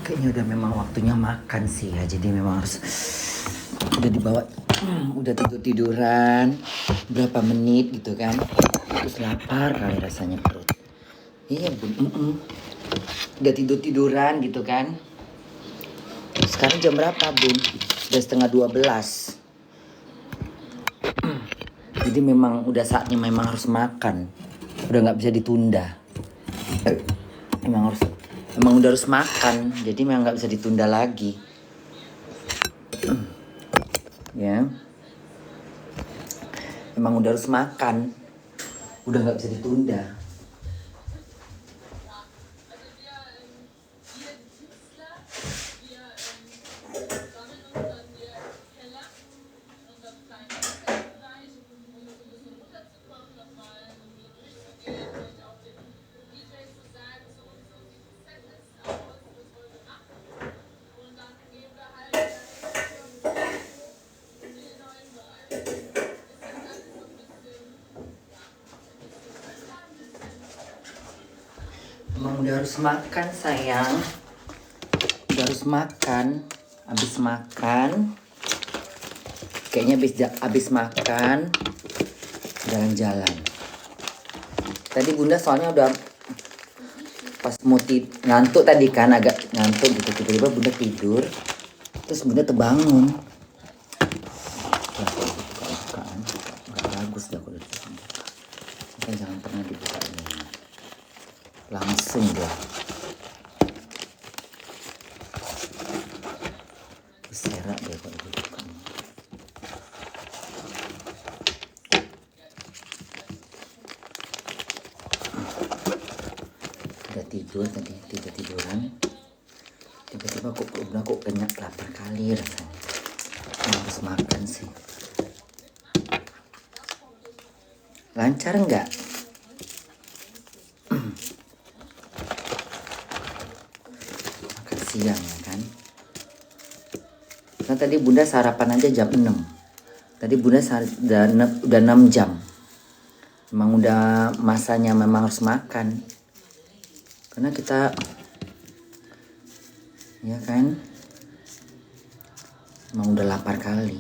Kayaknya udah memang waktunya makan sih ya. Jadi memang harus udah dibawa, udah tiduran berapa menit gitu kan. Terus lapar kali rasanya perut. Iya bun, udah tiduran gitu kan. Sekarang jam berapa bun? Udah setengah 12. Jadi memang udah saatnya memang harus makan. Udah nggak bisa ditunda. Emang udah harus makan. Jadi memang nggak bisa ditunda lagi. Ya. Emang udah harus makan. Udah nggak bisa ditunda. Emang udah harus makan sayang. Udah harus makan. Habis makan. Kayaknya habis makan. Jalan-jalan. Tadi bunda soalnya udah pas mau ngantuk tadi kan. Agak ngantuk gitu. Tiba-tiba bunda tidur. Terus bunda terbangun. Bagus dah kalau dibuka. Kan jangan pernah dibuka ini. Langsung deh. Serak deh kalau dibuka. Udah tidur tadi, tiduran. Tiba-tiba kok kenyang, lapar kali rasanya. Harus makan sih. Lancar nggak? Makan siang ya kan? Nah tadi bunda sarapan aja jam 6. Tadi bunda udah 6 jam. Memang udah masanya memang harus makan. Karena kita, ya kan? Memang udah lapar kali.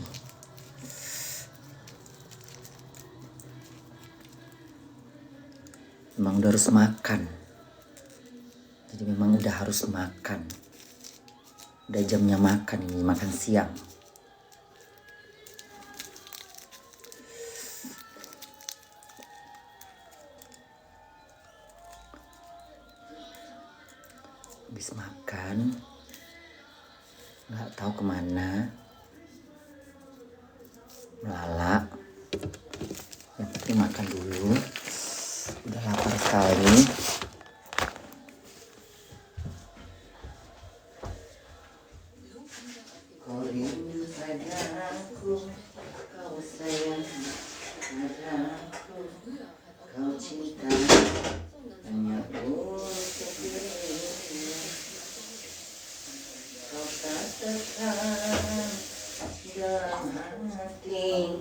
Memang udah harus makan. Jadi memang udah harus makan. Udah jamnya makan ini, makan siang. Habis makan, nggak tahu kemana, melalak. Yang penting makan dulu. Udah lapar sekali. Kau rindu padaku, kau sayang padaku, kau cinta hanya untuk dirimu. Kau katakan dalam hati,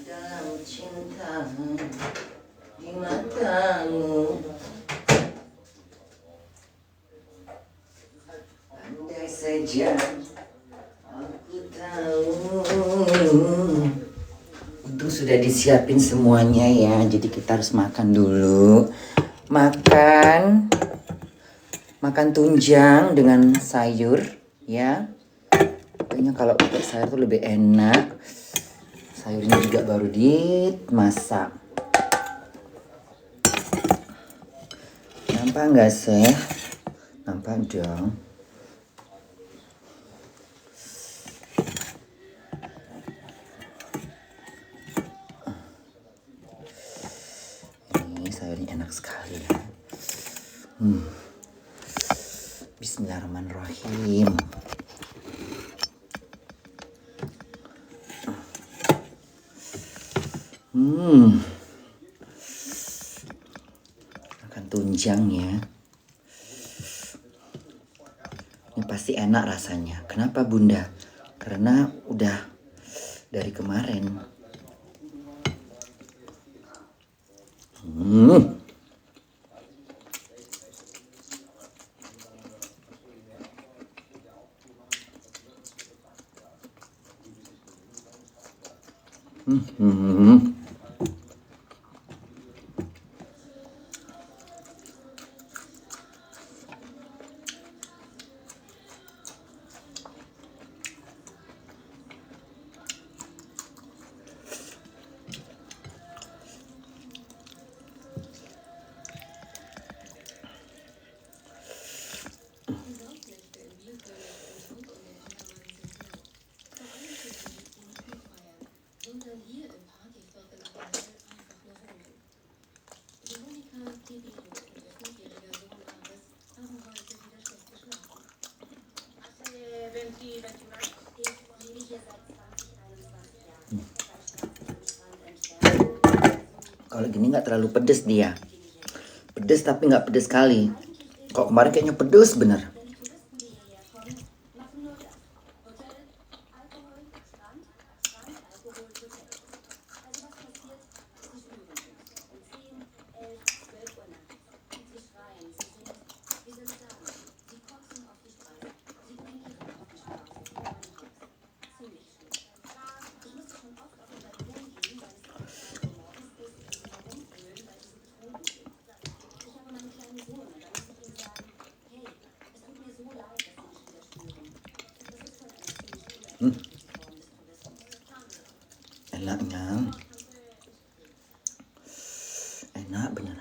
dalam cinta di matamu. Andai saja aku tahu. Untung sudah disiapin semuanya ya. Jadi kita harus makan dulu. Makan tunjang dengan sayur ya. Kayaknya kalau pakai sayur tuh lebih enak. Sayurnya juga baru dimasak. Nampak nggak sih? Nampak dong. Ini sayurnya enak sekali ya. Bismillahirrahmanirrahim. Makan tunjang ya. Ini pasti enak rasanya. Kenapa bunda? Karena udah dari kemarin. Hmm. Kalau gini nggak terlalu pedes dia. Pedes tapi nggak pedes sekali. Kok kemarin kayaknya pedes bener. Enaknya. Enak bener.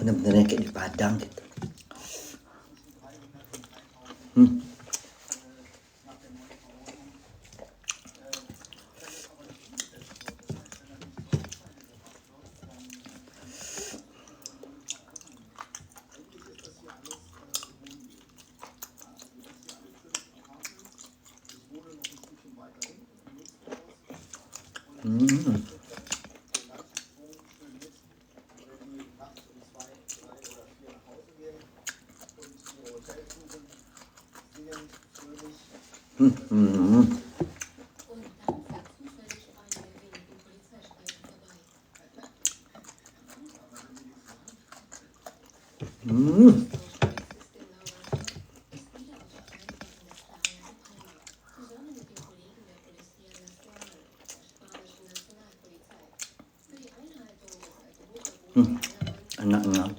Bener-bener kayak di Padang gitu. Enaknya.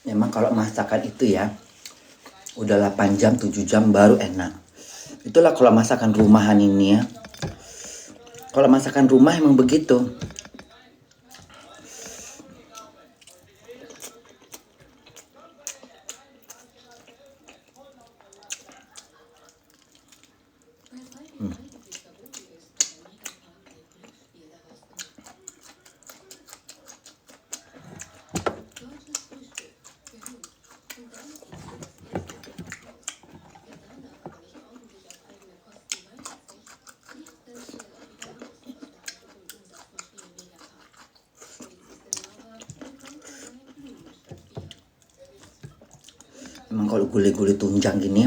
Memang kalau masakan itu ya udah 8 jam 7 jam baru enak. Itulah kalau masakan rumahan ini ya. Kalau masakan rumah emang begitu. Emang kalau gulai-gulai tunjang gini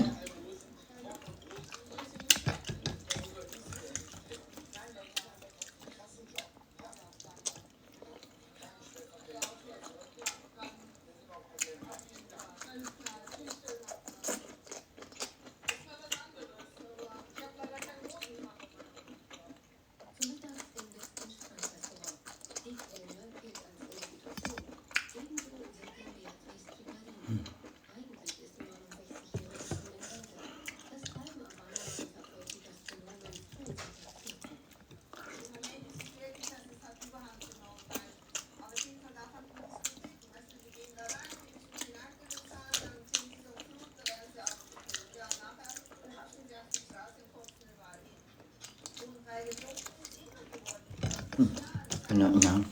Enaknya.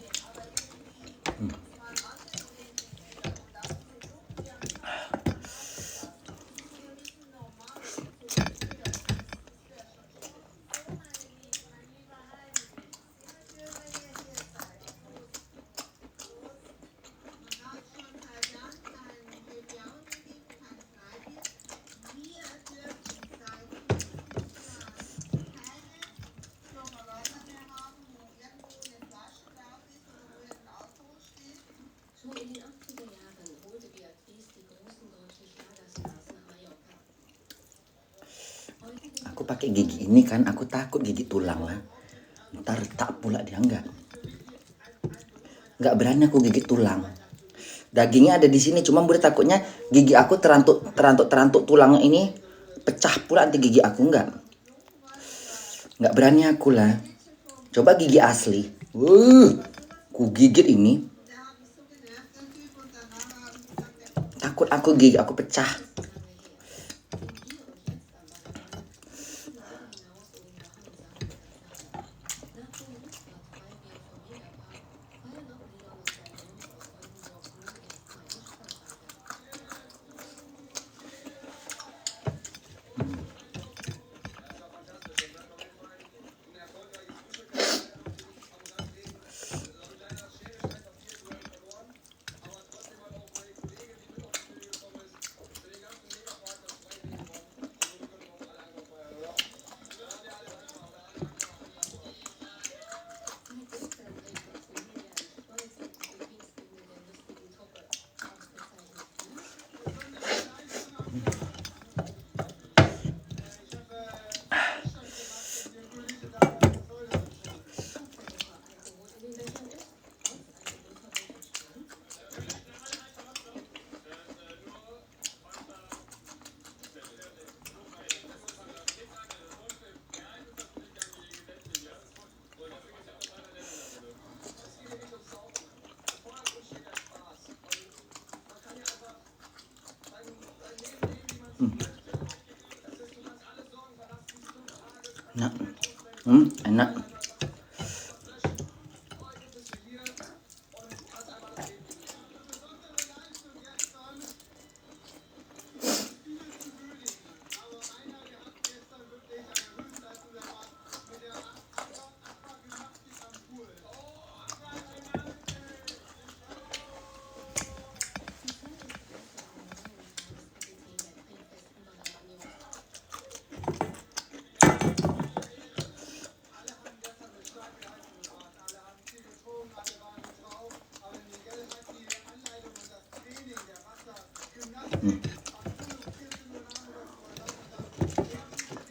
Aku pakai gigi ini kan, aku takut gigi tulang lah. Ntar retak pula dia, enggak berani aku gigit tulang. Dagingnya ada di sini, cuma bude takutnya gigi aku terantuk tulang ini pecah pula nanti gigi aku. Enggak berani aku lah. Coba gigi asli, ku gigit ini, takut aku gigi aku pecah. Enak. Enak.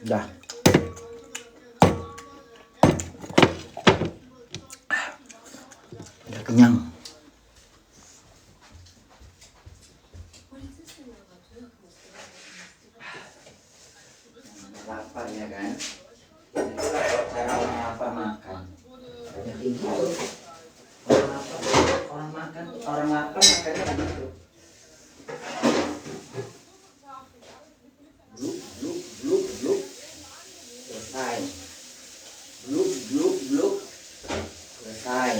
Dah. Udah kenyang. Lapar ya kan? Cara orang lapar makan. Banyak tinggi tuh. Orang lapar makannya begitu. Bluk. Selesai. Bluk. Selesai.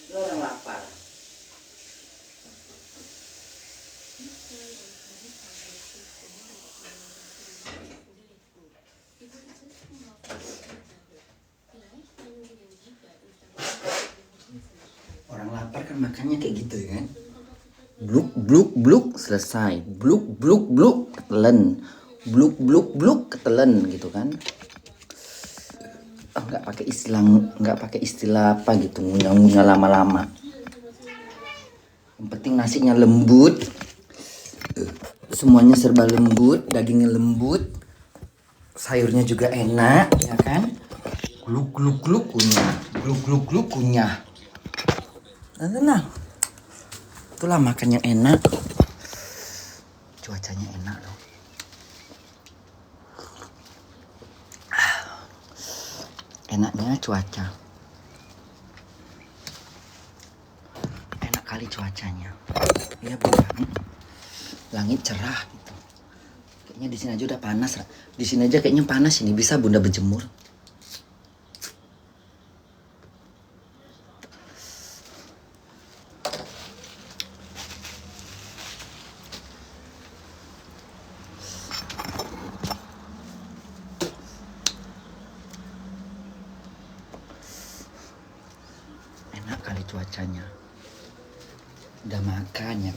Itu orang lapar. Orang lapar kan makannya kayak gitu kan. Bluk selesai. Bluk ketelen. Bluk ketelen gitu kan. Nggak pakai istilah apa gitu, ngunyah lama-lama. Yang penting nasinya lembut, semuanya serba lembut, dagingnya lembut, sayurnya juga enak, ya kan? Gluk kunyah. Tenang. Itulah makan yang enak. Cuacanya enak loh. Enaknya cuaca. Enak kali cuacanya. Iya benar. Langit cerah gitu. Kayaknya di sini aja udah panas. Di sini aja kayaknya panas ini. Bisa Bunda berjemur.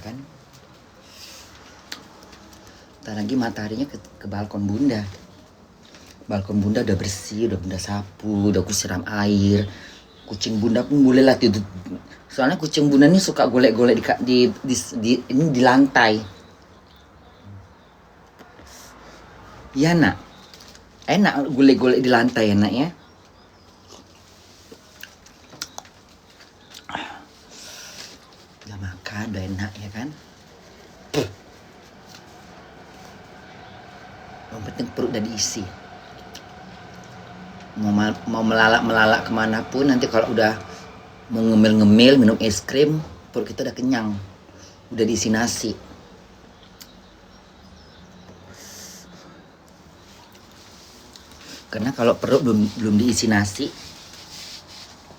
kan. Ntar lagi mataharinya ke balkon bunda. Balkon bunda udah bersih, udah bunda sapu, udah aku siram air. Kucing bunda pun boleh lah tidur. Soalnya kucing bunda ini suka golek-golek di lantai. Iya nak, enak golek-golek di lantai enak ya. Udah makan, udah enak ya kan. Yang penting perut udah diisi. Mau melalak kemanapun nanti kalau udah mau ngemil-ngemil minum es krim, perut kita udah kenyang, udah diisi nasi. Karena kalau perut belum diisi nasi,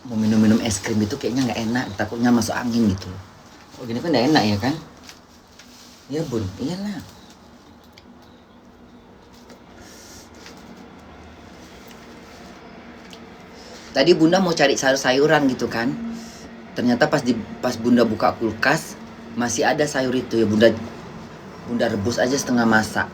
mau minum es krim itu kayaknya nggak enak, takutnya masuk angin gitu. Oh gini kan nggak enak ya kan? Iya bun, iyalah. Tadi bunda mau cari sayur-sayuran gitu kan. Ternyata pas bunda buka kulkas masih ada sayur itu ya, bunda rebus aja setengah masak.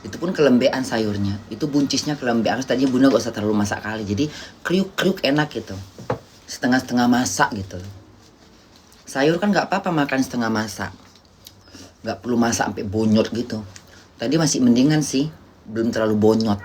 Itu pun kelembean sayurnya. Itu buncisnya kelembean. Tadinya bunda gak usah terlalu masak kali. Jadi kriuk-kriuk enak gitu. Setengah-setengah masak gitu. Sayur kan gak apa-apa makan setengah masak. Gak perlu masak sampai bonyot gitu. Tadi masih mendingan sih. Belum terlalu bonyot.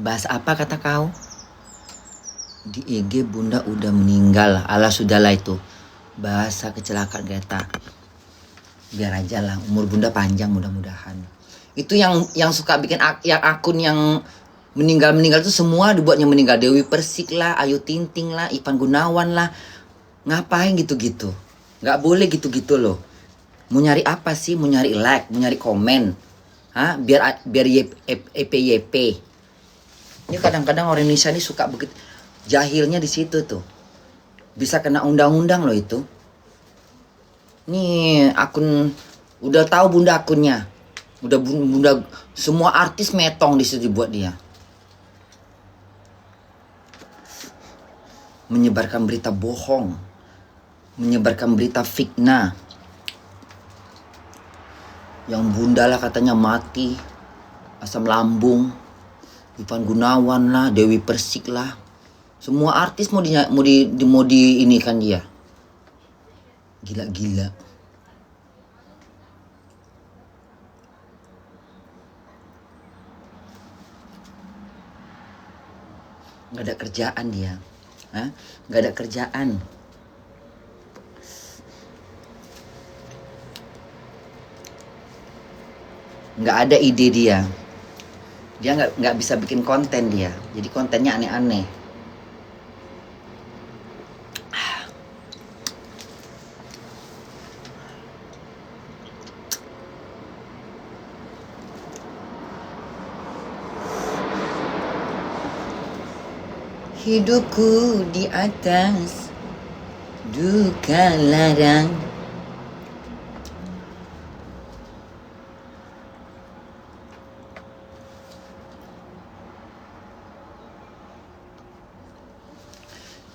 Bahas apa kata kau? Di IG bunda udah meninggal. Alah sudahlah itu. Bahasa kecelakaan kereta. Biar aja lah. Umur bunda panjang mudah-mudahan. Itu yang suka bikin yang akun yang meninggal itu semua dibuatnya meninggal. Dewi Persik lah, Ayu Ting-Ting lah, Ivan Gunawan lah. Ngapain gitu-gitu? Nggak boleh gitu-gitu loh. Mau nyari apa sih? Mau nyari like, mau nyari komen. Hah? Biar YP. Ini kadang-kadang orang Indonesia ini suka begitu, jahilnya di situ tuh. Bisa kena undang-undang loh itu. Nih akun udah tahu bunda akunnya. Udah bunda semua artis metong di situ buat dia. Menyebarkan berita bohong. Menyebarkan berita fitnah. Yang bunda lah katanya mati. Asam lambung. Ivan Gunawan lah, Dewi Persik lah. Semua artis mau di kan dia. Gila-gila. Nggak ada kerjaan dia. Hah? Nggak ada kerjaan. Nggak ada ide dia. Dia nggak bisa bikin konten dia. Jadi kontennya aneh-aneh. Hidupku di atas duka larang.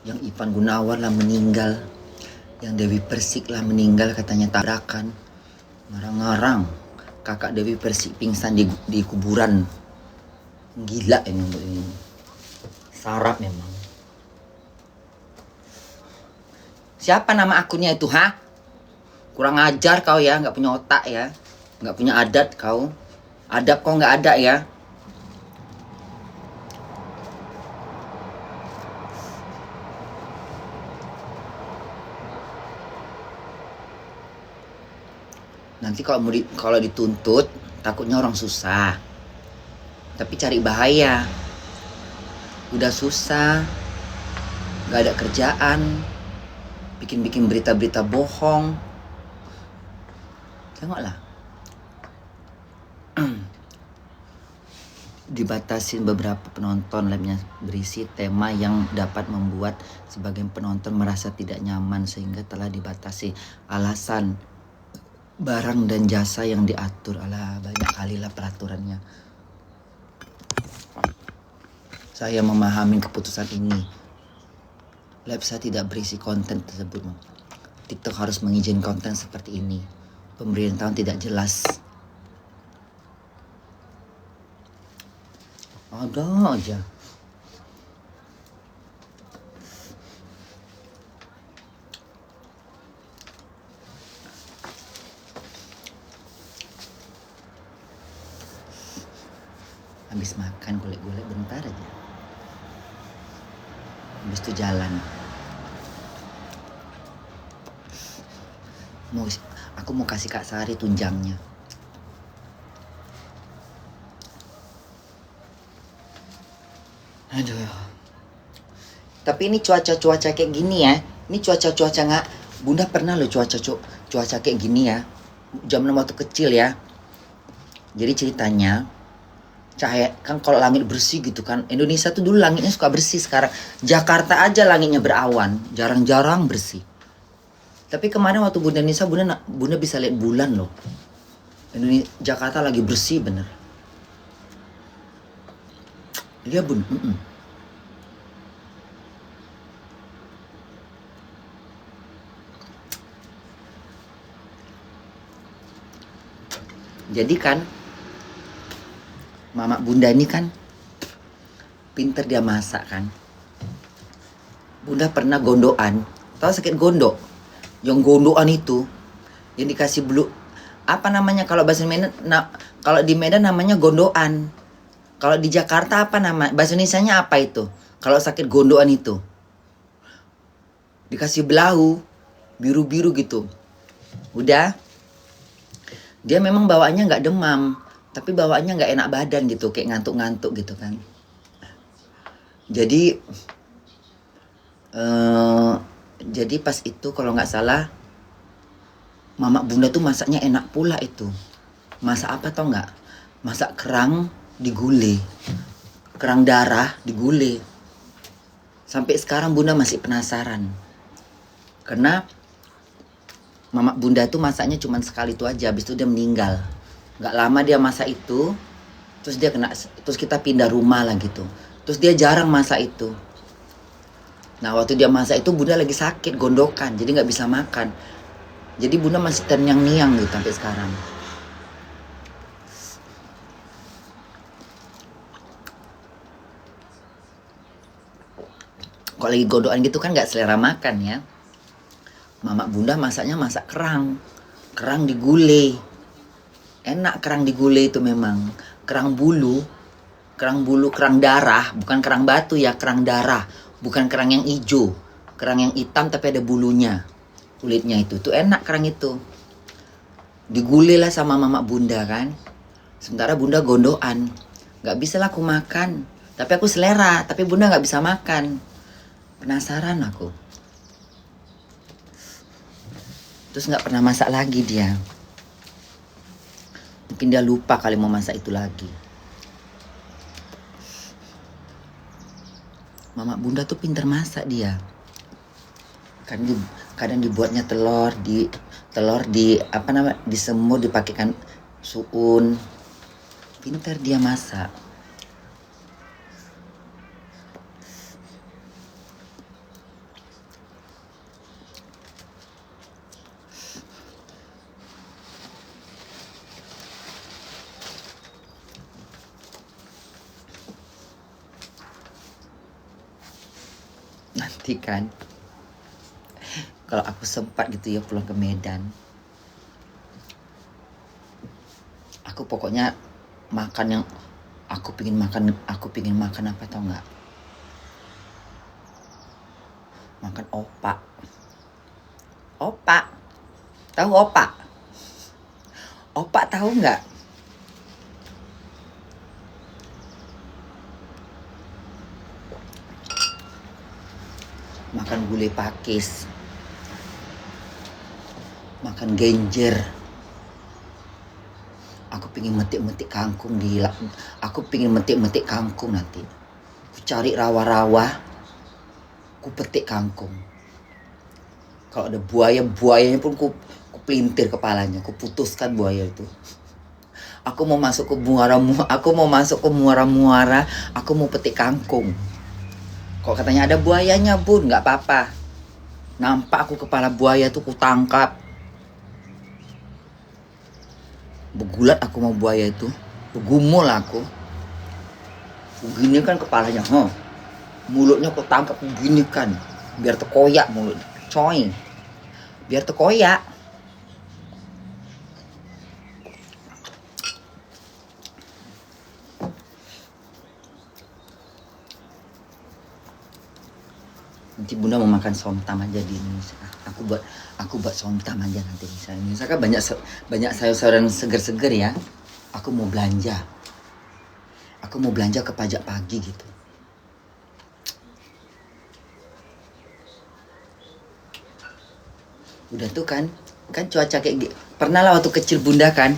Yang Ivan Gunawan lah meninggal. Yang Dewi Persik lah meninggal katanya tabrakan. Ngarang-ngarang. Kakak Dewi Persik pingsan di kuburan. Gila ini. Sarap memang. Siapa nama akunnya itu, ha? Kurang ajar kau ya, nggak punya otak ya. Nggak punya adat kau. Adab kau nggak ada ya. Nanti kalau dituntut, takutnya orang susah. Tapi cari bahaya. Udah susah, gak ada kerjaan, bikin berita-berita bohong. Tengoklah. dibatasin beberapa penonton, live-nya berisi tema yang dapat membuat sebagian penonton merasa tidak nyaman sehingga telah dibatasi. Alasan barang dan jasa yang diatur. Alah, banyak kali lah peraturannya. Saya memahami keputusan ini. Live saya tidak berisi konten tersebut. TikTok harus mengizinkan konten seperti ini. Pemberitahuan tidak jelas. Ada aja. Habis makan golek-golek bentar aja. Habis itu jalan. Aku mau kasih Kak Sari tunjangnya. Aduh. Tapi ini cuaca kayak gini ya. Ini cuaca nggak. Bunda pernah loh cuaca kayak gini ya. Jam 6 waktu kecil ya. Jadi ceritanya cahaya kan kalau langit bersih gitu kan. Indonesia tuh dulu langitnya suka bersih, sekarang Jakarta aja langitnya berawan, jarang-jarang bersih. Tapi kemarin waktu Bunda Nisa, Bunda bisa lihat bulan loh. Jakarta lagi bersih bener. Iya Bun. Jadi kan Mama Bunda ini kan pinter dia masak kan. Bunda pernah gondoan. Tahu sakit gondok? Yang gondoan itu yang dikasih apa namanya kalau bahasa Medan, kalau di Medan namanya gondoan. Kalau di Jakarta apa nama? Bahasa Indonesianya apa itu? Kalau sakit gondoan itu dikasih belau biru-biru gitu. Udah, dia memang bawaannya nggak demam, tapi bawaannya nggak enak badan gitu, kayak ngantuk-ngantuk gitu kan. Jadi pas itu kalau nggak salah Mama Bunda tuh masaknya enak pula itu. Masak apa tau nggak? Masak kerang digulai, kerang darah digulai. Sampai sekarang Bunda masih penasaran. Karena Mama Bunda tuh masaknya cuma sekali itu aja, habis itu dia meninggal. Nggak lama dia masak itu, terus kita pindah rumah lah gitu. Terus dia jarang masak itu. Nah waktu dia masak itu Bunda lagi sakit gondokan, jadi nggak bisa makan. Jadi Bunda masih ternyang-nyang gitu sampai sekarang. Kalau lagi gondokan gitu kan nggak selera makan ya. Mama Bunda masaknya masak kerang digulai. Enak kerang digulai itu memang. Kerang bulu, kerang darah, bukan kerang batu ya, kerang darah. Bukan kerang yang hijau, kerang yang hitam tapi ada bulunya, kulitnya itu. Tuh enak kerang itu. Digulai lah sama Mama Bunda kan. Sementara Bunda gondoan. Gak bisa lah aku makan. Tapi aku selera, tapi Bunda gak bisa makan. Penasaran aku. Terus gak pernah masak lagi dia. Mungkin dia lupa kali mau masak itu lagi. Mama Bunda tuh pinter masak dia. Kadang dibuatnya telur di apa namanya, disemur, dipakaikan suun. Pinter dia masak. Nanti kan kalau aku sempat gitu ya pulang ke Medan, aku pokoknya makan yang aku pingin makan apa tau nggak? Makan opak. Tahu opak? Opak tahu nggak? Makan gulai pakis, makan genjer. Aku pingin metik-metik kangkung aku pingin metik-metik kangkung nanti. Ku cari rawa-rawa, ku petik kangkung. Kalau ada buayanya pun ku pelintir kepalanya, ku putuskan buaya itu. Aku mau masuk ke muara-muara, aku mau petik kangkung. Kok katanya ada buayanya, Bun, nggak apa-apa. Nampak aku kepala buaya tuh ku tangkap. Begulat aku mau buaya itu, begumul aku. Begini kan kepalanya, mulutnya ku tangkap begini kan, biar terkoyak mulut, coy, biar terkoyak. Nanti Bunda mau makan somtam aja di Indonesia. Aku buat somtam aja nanti misalnya. Misalkan banyak sayur-sayuran seger-seger ya. Aku mau belanja ke pajak pagi gitu. Udah tuh kan cuaca kayak gini. Pernah lah waktu kecil Bunda kan,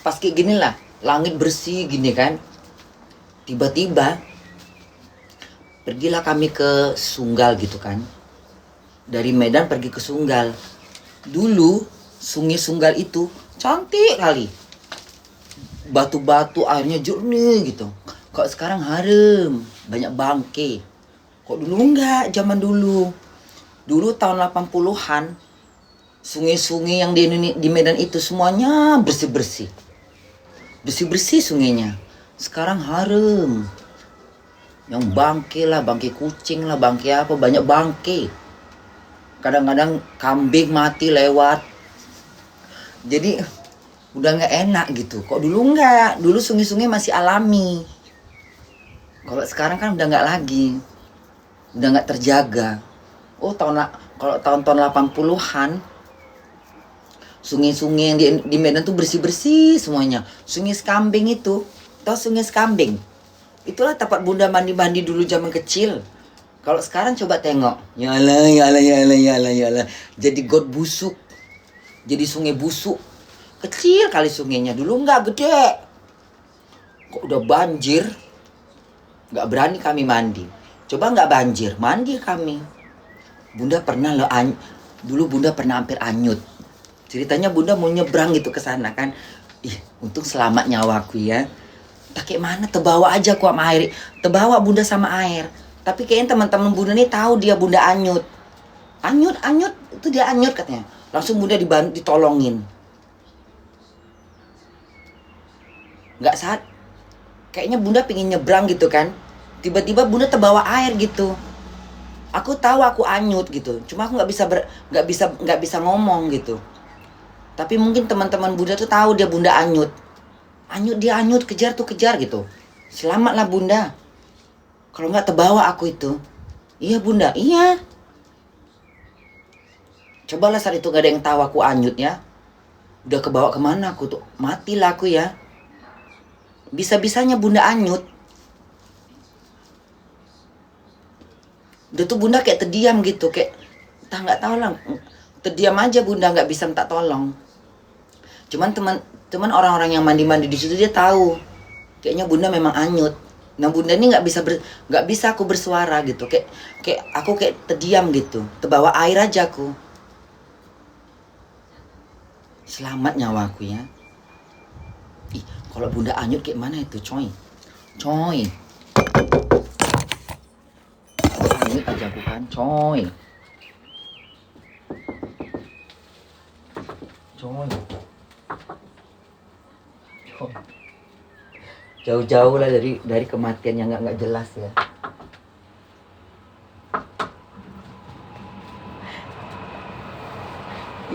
pas kayak gini lah, langit bersih gini kan. Tiba-tiba pergilah kami ke Sunggal gitu kan. Dari Medan pergi ke Sunggal. Dulu Sungai Sunggal itu cantik kali. Batu-batu airnya jernih gitu. Kok sekarang harem, banyak bangke. Kok dulu enggak, zaman dulu. Dulu tahun 80-an, sungai-sungai yang di Medan itu semuanya bersih-bersih. Bersih-bersih sungainya. Sekarang harem. Yang bangke lah, bangke kucing lah, bangke apa, banyak bangke. Kadang-kadang kambing mati lewat. Jadi udah nggak enak gitu. Kok dulu nggak? Dulu sungai-sungai masih alami. Kalau sekarang kan udah nggak lagi. Udah nggak terjaga. Kalau tahun-tahun 80-an, sungai-sungai yang di Medan tuh bersih-bersih semuanya. Sungai Sekambing itu, tau Sungai Sekambing? Itulah tempat Bunda mandi-mandi dulu zaman kecil. Kalau sekarang coba tengok, yalah. Jadi got busuk, jadi sungai busuk. Kecil kali sungainya, dulu nggak gede. Kok udah banjir, nggak berani kami mandi. Coba nggak banjir, mandi kami. Bunda pernah dulu Bunda pernah hampir anyut. Ceritanya Bunda mau nyebrang gitu ke sana kan. Untung selamat nyawaku ya. Tak kayak mana, terbawa aja aku sama air. Terbawa Bunda sama air. Tapi kayaknya teman-teman Bunda nih tahu dia Bunda anyut. Anyut, itu dia anyut katanya. Langsung Bunda ditolongin. Nggak saat, kayaknya Bunda pengen nyebrang gitu kan. Tiba-tiba Bunda terbawa air gitu. Aku tahu aku anyut gitu. Cuma aku nggak bisa ngomong gitu. Tapi mungkin teman-teman Bunda tuh tahu dia Bunda anyut. Dia anyut, kejar gitu. Selamatlah Bunda. Kalau nggak terbawa aku itu. Iya Bunda, iya. Cobalah saat itu gak ada yang tahu aku anyut ya. Udah kebawa kemana aku tuh. Matilah aku ya. Bisa-bisanya Bunda anyut. Udah tuh Bunda kayak terdiam gitu. Kayak nggak tahu lah. Terdiam aja Bunda, nggak bisa minta tolong. Cuman orang-orang yang mandi-mandi di situ dia tahu. Kayaknya Bunda memang anyut. Nah Bunda ini nggak bisa aku bersuara gitu, kayak aku kayak terdiam gitu, terbawa air aja aku. Selamat nyawaku ya. Kalau Bunda anyut kayak mana itu coy. Anyut aja aku kan coy. Jauh-jauh lah dari kematian yang nggak jelas ya.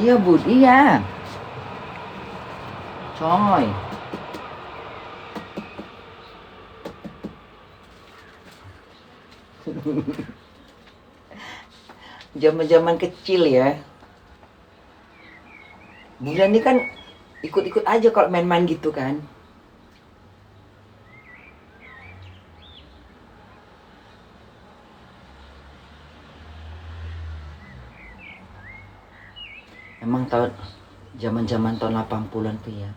Iya Bud, iya. Coy. Zaman-zaman kecil ya. Bunda ini kan ikut-ikut aja kalau main-main gitu kan. Emang zaman-zaman tahun 80-an tuh ya.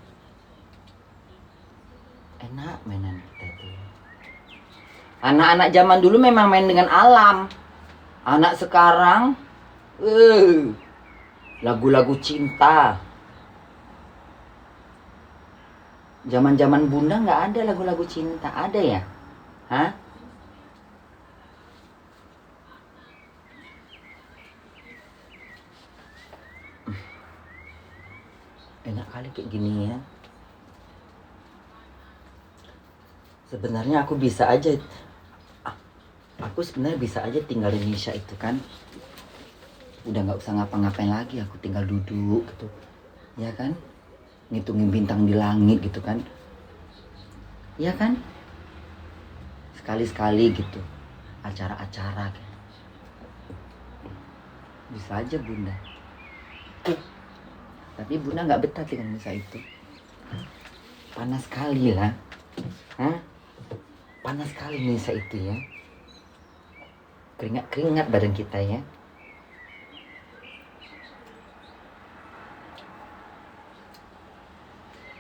Enak mainan kita tuh. Anak-anak zaman dulu memang main dengan alam. Anak sekarang lagu-lagu cinta. Zaman-zaman bunda nggak ada lagu-lagu cinta, ada ya? Hah? Enak kali kayak gini ya. Sebenarnya aku bisa aja. Aku sebenarnya bisa aja tinggal di Indonesia itu kan. Udah nggak usah ngapa-ngapain lagi, aku tinggal duduk gitu. Ya kan? Ngitungin bintang di langit gitu kan. Ya kan? Sekali-sekali gitu. Acara-acara gitu. Bisa aja bunda. Tapi bunda nggak betah dengan Nisa itu. Panas sekali lah. Hah? Panas sekali Nisa itu ya. Keringat-keringat badan kita ya.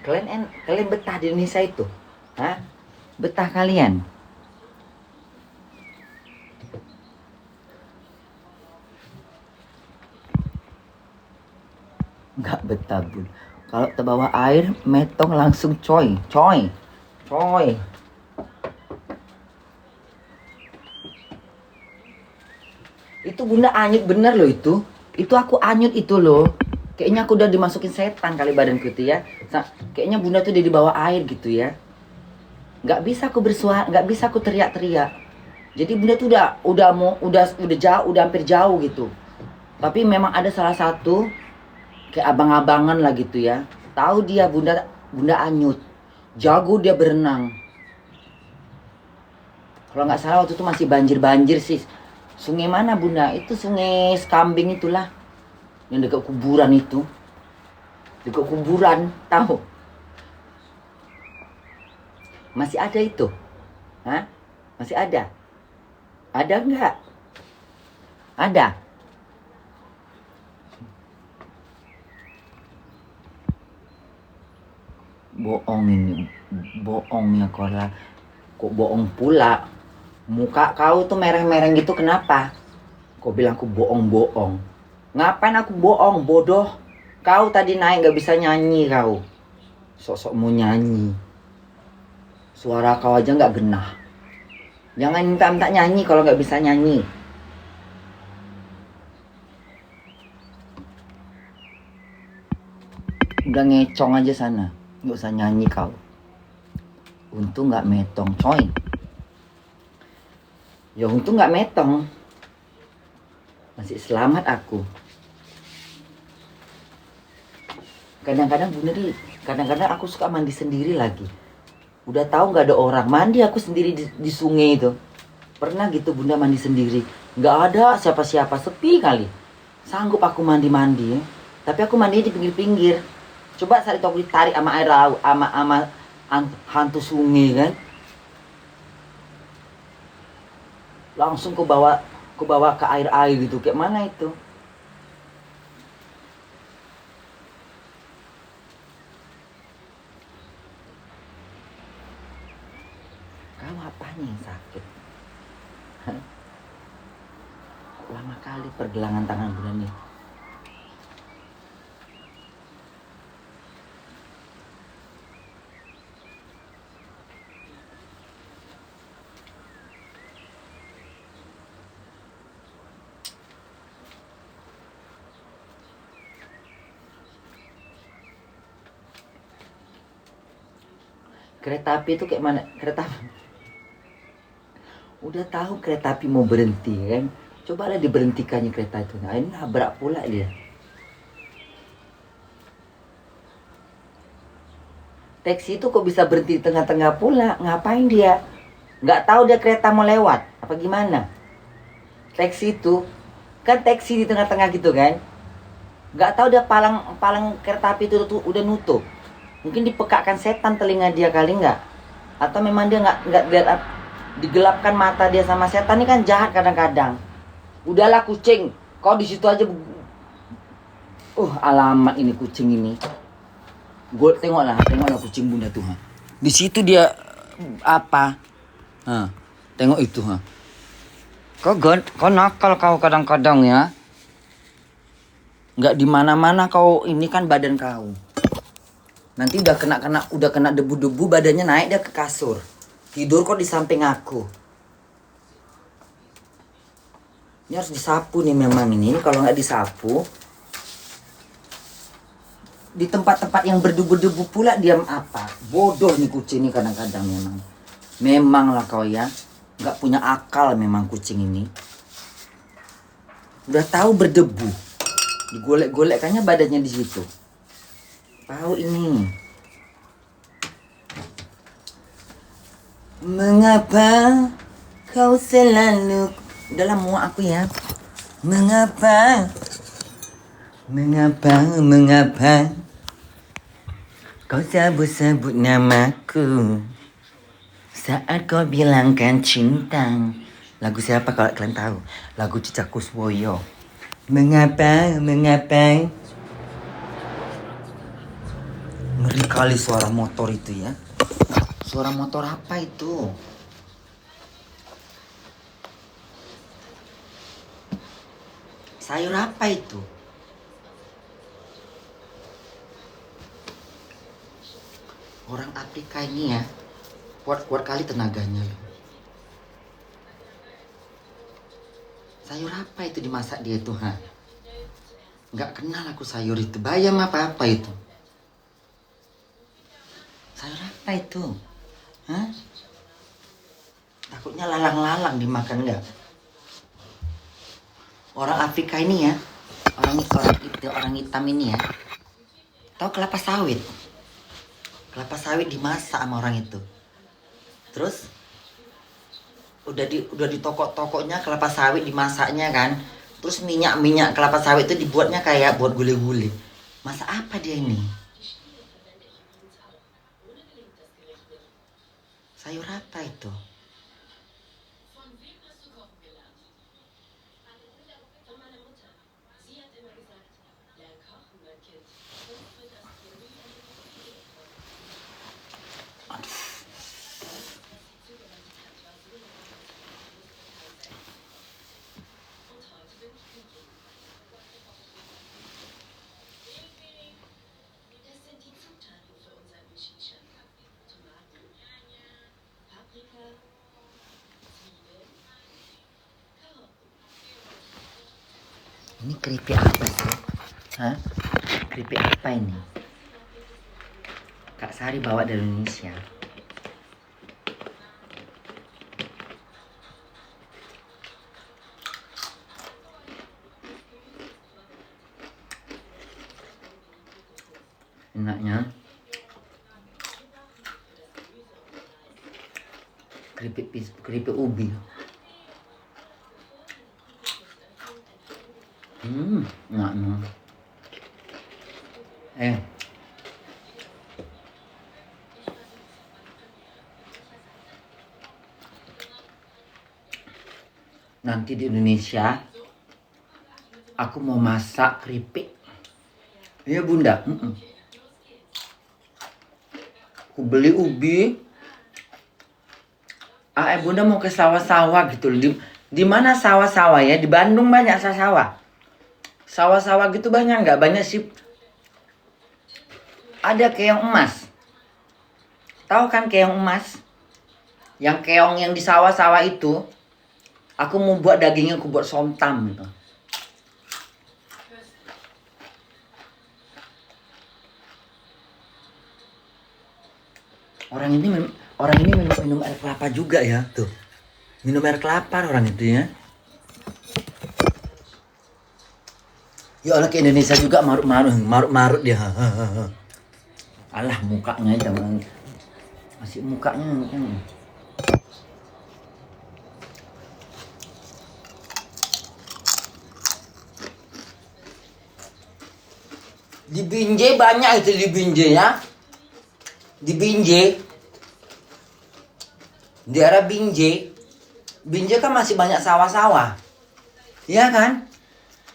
Kalian betah di Indonesia itu? Hah? Betah kalian? Nggak betah bun. Kalau terbawa air, metong langsung coy. Itu bunda anyut bener loh itu. Itu aku anyut itu loh. Kayaknya aku udah dimasukin setan kali badanku itu ya. Kayaknya bunda tuh udah di bawah air gitu ya. Nggak bisa aku bersuara, nggak bisa aku teriak-teriak. Jadi bunda tuh udah jauh, udah hampir jauh gitu. Tapi memang ada salah satu kayak abang-abangan lah gitu ya. Tahu dia bunda anyut. Jago dia berenang. Kalau nggak salah waktu itu masih banjir sih. Sungai mana bunda? Itu sungai Skambing itulah. Yang dekat kuburan itu. Dekat kuburan, tahu? Masih ada itu? Hah? Masih ada? Ada nggak? Ada? Bohong ini. Bohong ya Kola. Kok bohong pula? Muka kau tuh merah-merah gitu kenapa? Kau bilang aku bohong-bohong. Ngapain aku bohong, bodoh? Kau tadi naik gak bisa nyanyi kau. Sok-sok mau nyanyi. Suara kau aja gak genah. Jangan minta-minta nyanyi kalau gak bisa nyanyi. Udah ngecong aja sana. Gak usah nyanyi kau. Untung gak metong, coy. Ya untung gak metong. Masih selamat aku. Kadang-kadang bunda nih, kadang-kadang aku suka mandi sendiri lagi. Udah tahu nggak ada orang, mandi aku sendiri di sungai itu. Pernah gitu bunda mandi sendiri. Nggak ada siapa-siapa, sepi kali. Sanggup aku mandi-mandi ya. Tapi aku mandi di pinggir-pinggir. Coba saat itu aku ditarik sama air laut, sama hantu sungai kan. Langsung ke bawah ke air gitu. Kayak mana itu? Kamu apanya yang sakit? Lama kali pergelangan tangan bunda nih. Kereta api itu kayak mana? Kereta api. Udah tahu kereta api mau berhenti kan? Cobalah diberhentikannya kereta itu. Nah ini nabrak pula dia. Taksi itu kok bisa berhenti di tengah-tengah pula? Ngapain dia? Nggak tahu dia kereta mau lewat? Apa gimana? Taksi itu kan taksi di tengah-tengah gitu kan? Nggak tahu dia palang kereta api itu udah nutup. Mungkin dipekakkan setan telinga dia kali nggak? Atau memang dia nggak lihat, digelapkan mata dia sama setan. Ini kan jahat kadang-kadang. Udahlah kucing, kau di situ aja. Alamat ini kucing ini. Gue tengoklah kucing bunda tuh. Di situ dia apa? Tengok itu. Kau nakal kau kadang-kadang ya. Nggak di mana-mana kau, ini kan badan kau. Nanti udah kena debu-debu, badannya naik dia ke kasur. Tidur kok di samping aku. Ini harus disapu nih memang ini. Kalau nggak disapu, di tempat-tempat yang berdebu-debu pula diam apa? Bodoh nih kucing ini kadang-kadang memang. Memang lah kau ya. Nggak punya akal memang kucing ini. Udah tahu berdebu. Digolek-golekkannya badannya di situ. Tahu ini. Mengapa kau selalu... Udahlah muak aku ya. Mengapa kau sebut-sebut namaku saat kau bilangkan cinta. Lagu siapa kalau kalian tahu? Lagu Cicak Kuswoyo. Mengapa ngeri kali suara motor itu ya. Suara motor apa itu? Sayur apa itu? Orang Afrika ini ya, kuat kali tenaganya loh. Sayur apa itu dimasak dia tuh, Nggak kenal aku sayur itu. Bayam apa itu? Sayur apa itu? Takutnya lalang-lalang dimakan nggak? Orang Afrika ini ya, orang hitam ini ya, tahu kelapa sawit? Kelapa sawit dimasak sama orang itu. Terus udah di toko-tokonya kelapa sawit dimasaknya kan. Terus minyak kelapa sawit itu dibuatnya kayak buat gulai-gulai. Masak apa dia ini? Sayur apa itu? Ini keripik apa sih? Keripik apa ini? Kak Sari bawa dari Indonesia. Enaknya keripik ubi. Enaknya. Nanti di Indonesia aku mau masak keripik. Iya bunda. Aku beli ubi. Bunda mau ke sawah-sawah gitu loh. Di mana sawah-sawah ya? Di Bandung banyak sawah. Sawah-sawah gitu banyak nggak? Banyak sih. Ada keong emas. Tahu kan keong emas? Yang keong yang di sawah-sawah itu. Aku mau buat dagingnya, aku buat somtam gitu. Orang ini minum air kelapa juga ya, tuh. Minum air kelapa orang itu ya. Ya Allah, ke Indonesia juga marut dia. Alah mukanya jangan. Masih mukanya. Di Binjai banyak itu di Binjai ya. Di Binjai. Di daerah Binjai. Binjai kan masih banyak sawah-sawah. Iya kan?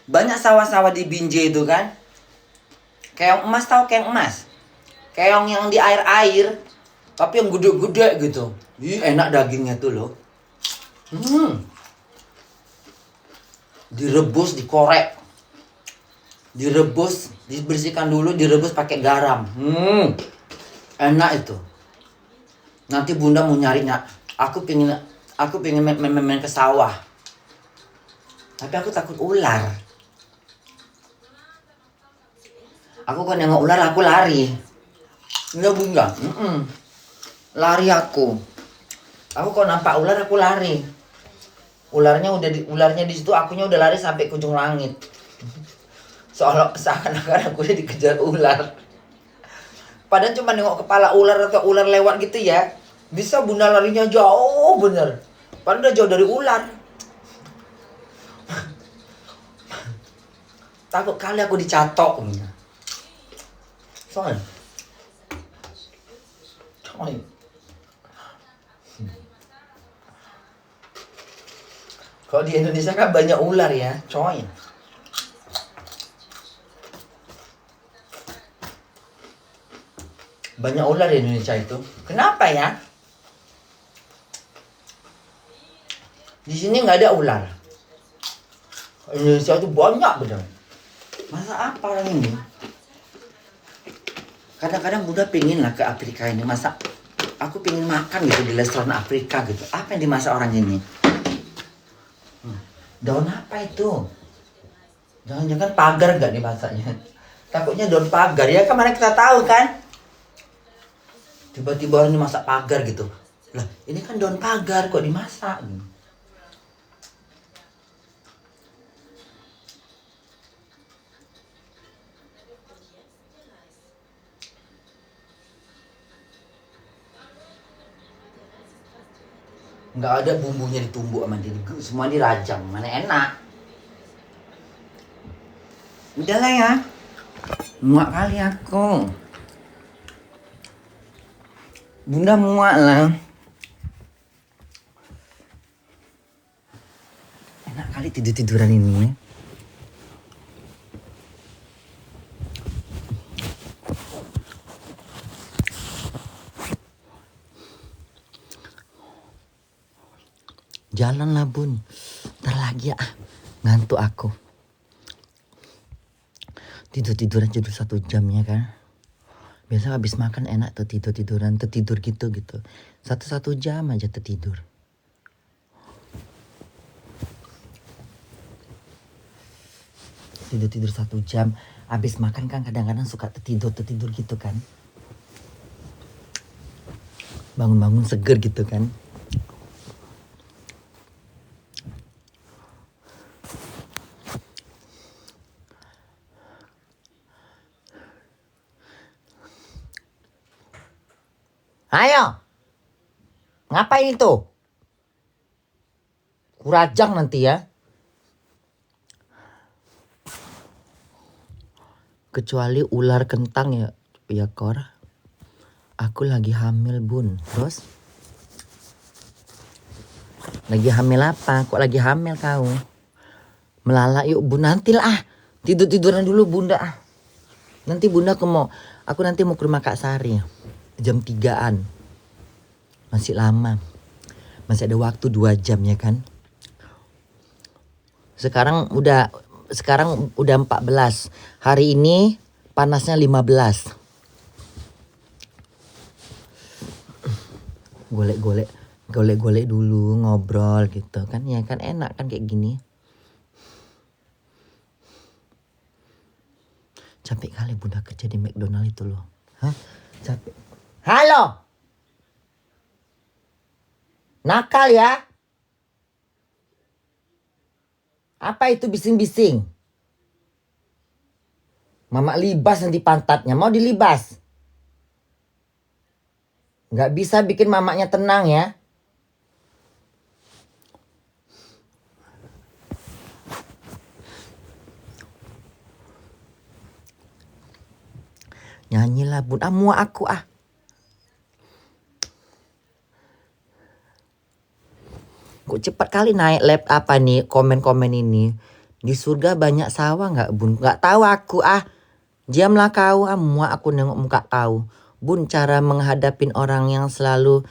Banyak sawah-sawah di Binjai itu kan. Keong emas, tahu keong emas? Keong yang di air-air. Tapi yang gede-gede gitu. Ih, enak dagingnya tuh loh. Direbus, dikorek. Direbus, dibersihkan dulu, direbus pakai garam. Enak itu. Nanti bunda mau nyari, aku pengen main ke sawah. Tapi aku takut ular. Aku kan nengok ular, aku lari. Enggak bunda. Lari aku. Aku kalau nampak ular aku lari. Ularnya di situ, akunya udah lari sampai ke ujung langit. Seakan-akan aku udah dikejar ular. Padahal cuma nengok kepala ular atau ular lewat gitu ya. Bisa bunda larinya jauh bener. Padahal udah jauh dari ular. Takut kali aku dicatok. Soalnya. Kalau di Indonesia kan banyak ular ya, coy. Banyak ular di Indonesia itu. Kenapa ya? Di sini nggak ada ular. Indonesia itu banyak bener. Masa apa orang ini? Kadang-kadang Bunda pingin lah ke Afrika ini. Masa aku pingin makan gitu di restoran Afrika gitu. Apa yang dimasak orang ini? Daun apa itu? Jangan-jangan pagar nggak dimasaknya? Takutnya daun pagar ya, kemarin kita tahu kan? Tiba-tiba orang dimasak pagar gitu. Lah, ini kan daun pagar kok dimasak? Nggak ada bumbunya ditumbuk sama dia, semua dirajang, mana enak. Udahlah ya, muak kali aku. Bunda muak lah. Enak kali tidur-tiduran ini. Jalan lah bun, ntar lagi ya, ngantuk aku. Tidur-tidur aja dulu 1 jam ya kan. Biasa habis makan enak tuh tidur-tiduran, tertidur gitu. 1 jam aja tertidur. Tidur 1 jam, habis makan kan kadang-kadang suka tertidur gitu kan. Bangun-bangun seger gitu kan. Ayo, ngapain itu? Kurajang nanti ya. Kecuali ular kentang ya Kor. Aku lagi hamil bun, terus? Lagi hamil apa? Kok lagi hamil kau? Melala yuk bun, nanti lah. Tidur-tiduran dulu bunda. Nanti bunda aku nanti mau ke rumah Kak Sari. Jam 3-an. Masih lama. Masih ada waktu 2 jam ya kan. Sekarang udah 14. Hari ini panasnya 15. Golek dulu, ngobrol gitu kan. Ya kan enak kan kayak gini. Capek kali bunda kerja di McDonald itu loh. Hah? Capek. Halo. Nakal ya. Apa itu bising-bising? Mama libas nanti pantatnya. Mau dilibas? Nggak bisa bikin mamanya tenang ya. Nyanyilah bun. Muak aku . Kok cepat kali naik apa nih komen-komen ini. Di surga banyak sawah nggak bun? Nggak tahu aku . Diamlah kau . Muak aku nengok muka kau. Bun, cara menghadapin orang yang selalu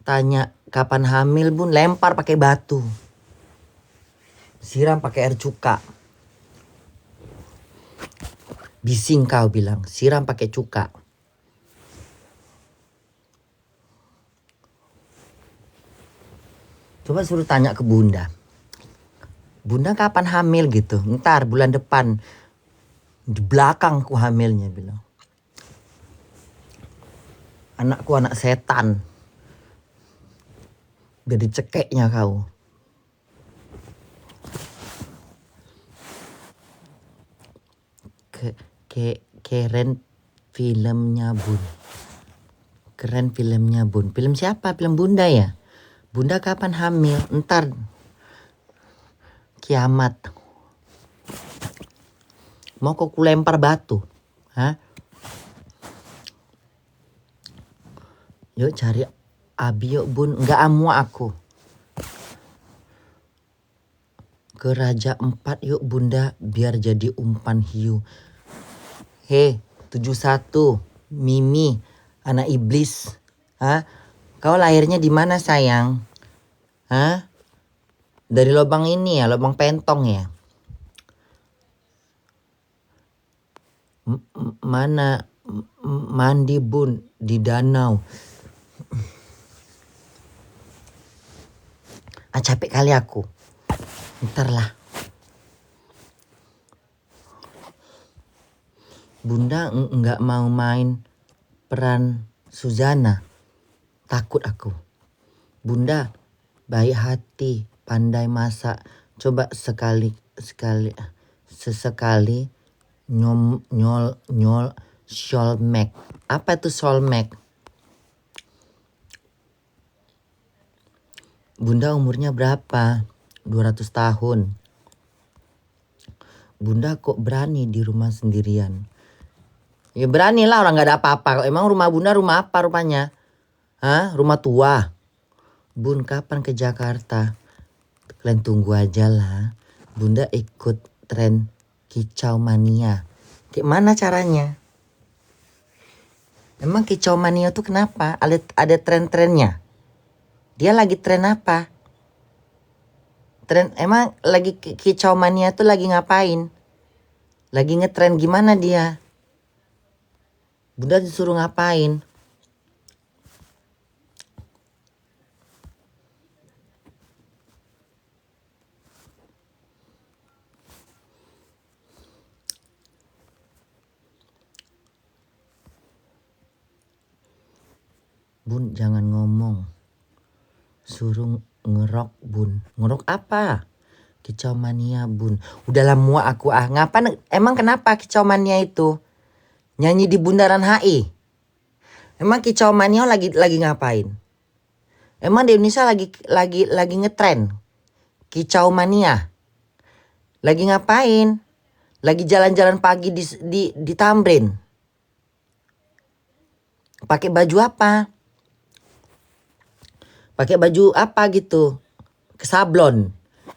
tanya kapan hamil, Bun, lempar pakai batu. Siram pakai air cuka. Bising kau bilang, siram pakai cuka. Coba suruh tanya ke Bunda. Bunda kapan hamil gitu? Ntar bulan depan. Di belakang ku hamilnya bilang. Anakku anak setan. Biar dicekeknya kau. Keren filmnya Bun. Keren filmnya Bun. Film siapa? Film Bunda ya? Bunda kapan hamil? Ntar kiamat. Mau kok kulempar batu? Hah? Yuk cari Abi yuk Bun. Nggak amua aku. Ke Raja 4 yuk Bunda. Biar jadi umpan hiu. 71 Mimi, anak iblis. Hah? Kau lahirnya di mana sayang? Hah? Dari lubang ini ya, lubang pentong ya. Mana mandi Bun di danau. Capek kali aku. Ntar lah. Bunda nggak mau main peran Suzana. Takut aku. Bunda baik hati, pandai masak. Coba sesekali nyol solmek. Apa itu solmek? Bunda umurnya berapa? 200 tahun. Bunda kok berani di rumah sendirian? Ya beranilah, orang gak ada apa-apa. Emang rumah Bunda rumah apa rupanya? Hah? Rumah tua? Bun, kapan ke Jakarta? Kalian tunggu aja lah. Bunda ikut tren kicau mania. Kayak mana caranya? Emang kicau mania tuh kenapa? Ada tren-trennya? Dia lagi tren apa? Emang lagi kicau mania tuh lagi ngapain? Lagi ngetren gimana dia? Bunda disuruh ngapain? Bun, jangan ngomong. Suruh ngerok Bun. Ngerok apa? Kicau mania Bun. Udahlah muak aku ah. Emang kenapa kicau mania itu? Nyanyi di bundaran HI. Emang kicau mania lagi ngapain? Emang di Indonesia lagi ngetren kicau mania. Lagi ngapain? Lagi jalan-jalan pagi di Tamrin. Pakai baju apa? Pakai baju apa gitu? Sablon.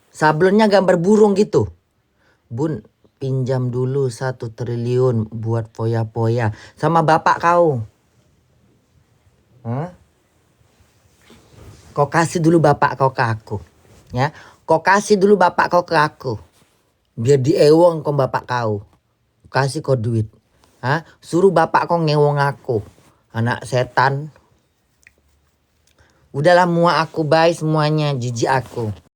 Sablonnya gambar burung gitu. Bun, pinjam dulu 1 triliun buat poya-poya sama bapak kau. Hah? Kau kasih dulu bapak kau ke aku. Ya, kau kasih dulu bapak kau ke aku. Biar diewong kau bapak kau. Kasih kau duit. Hah? Suruh bapak kau ngewong aku. Anak setan. Udahlah muak aku, bye semuanya, jijik aku.